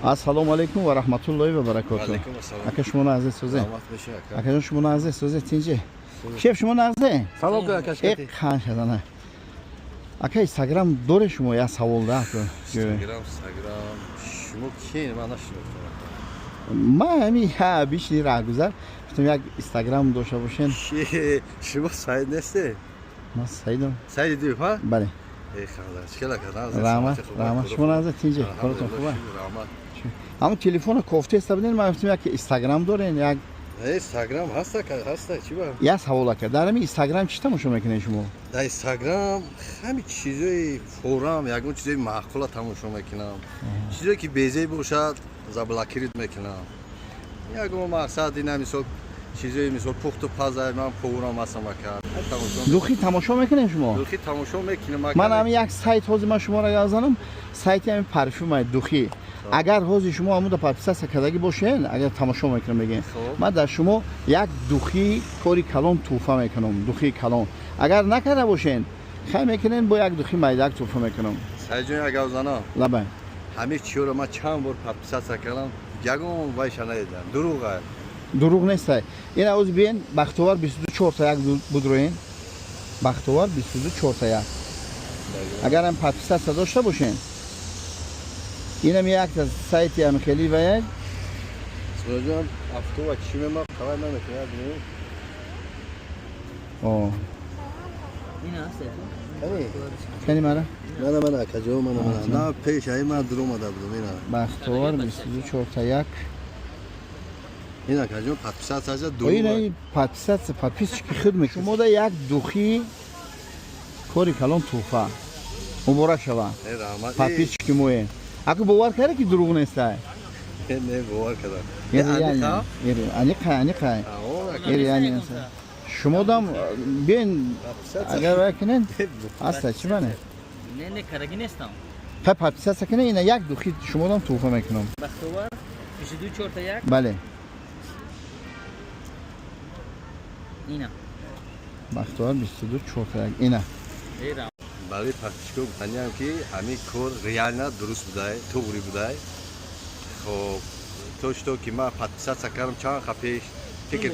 Ассалому алейкум ва рахматуллоҳи ва баракатуҳ. Ака шумо назди сӯзе. Ака ҷон шумо назди сӯзе тинҷи. Шеф шумо назди. Салом кӯ ака шкати. Қан шадана. Ака Instagram доре шумо я савол да ку. Instagram шумо ки ман нашуд. Ма ами ха бишли рагузар. Гуфтам як Instagram дошта бошен. Шумо Саид несте? Ма Саидам. Саид ду ха? Бале. Хазар чикала казан. Рама шумо назди тинҷи. Ҳолатон хуба? Рама. Ама телефона кофте истабиден ма гуфтам як Instagram дорен як Instagram ҳаста чӣ ба? Я савол ака дарами Instagram чӣ тамошо мекунед шумо? Дар Instagram ҳами чизои форам ягон чизои маъқула тамошо мекунам. Чизое ки безай бошад заблокирид мекунам. Ягон мақсади на мисол чизои мисол пухту пазай ман форам ҳастам ака. Духи тамошо мекунед шумо? Духи тамошо мекунам. Ман ҳам як сайт ҳозир ман шуморо yazanam. Сайти ҳами парфюм духи. Агар ҳозир шумо ҳамуда подписация кардаги бошен, агар тамошо мекунам мегин. Ман дар шумо як духи кори калон туҳфа мекунам, духи калон. Агар накарда бошен, хай мекунен бо як духи майдак туҳфа мекунам. Сайҷон агар зана. Лаба. Ҳамин чиёро ман чанд бор подписация кардам. Ягон вайша надидам. Дурӯғ аст. Дурӯғ нест. Ина ҳозир биен Бахтовар 22 та як будроен. Бахтовар 22 та як. Агар ҳам подписация дошта бошен, اینم یک از سایتی هم خیلی باید. سوژم افتو و چی می‌ما خبر نمی‌کنه ببین. آه. این هست. کنی مرا؟ من کجا من نه پیش ای من درو اومده بودم اینا. بختوار 22 تا یک. اینا کجا подписаться از دو. اینا подписаться подписчик خدمت شما دا یک دوخی کاری کلان توفا. مبارک شما. подписчик موی. اگه باور کرده که دروغ نیست. نه باور کردم. یعنی یعنی شما دام بین اگر بکنن اصلا چی بنه؟ نه کارگی نیستم. خب подписаться کنه اینا یک دوخی شما دام توفه میکنم. بختوار 22 تا یک. بله. اینا. بختوار 22 تا یک اینا. برای پرتیشکو گفتنیم که همین کار ریالنا درست بوده توری بوده خب توشتو که من подписаться کردم چند خفیش فکر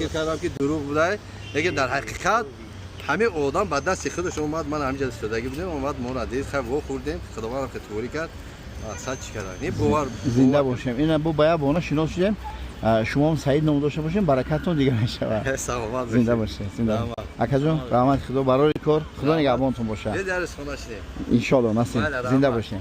کردم که دروغ بوده لیکن در حقیقت همه آدم بعد دست خودش اومد من همینجا استادگی بودم اومد ما را دید خب وا خوردیم خداوند خطوری کرد صد چی کردن این باور زنده باشیم اینا بو باید با اونا شناس شدیم شما هم سعید نام داشته باشین برکتتون دیگه نشه زنده باشین زنده اکا جون رحمت خدا برای کار خدا نگهبانتون باشه یه درس خونش ان شاء الله نصیب زنده باشین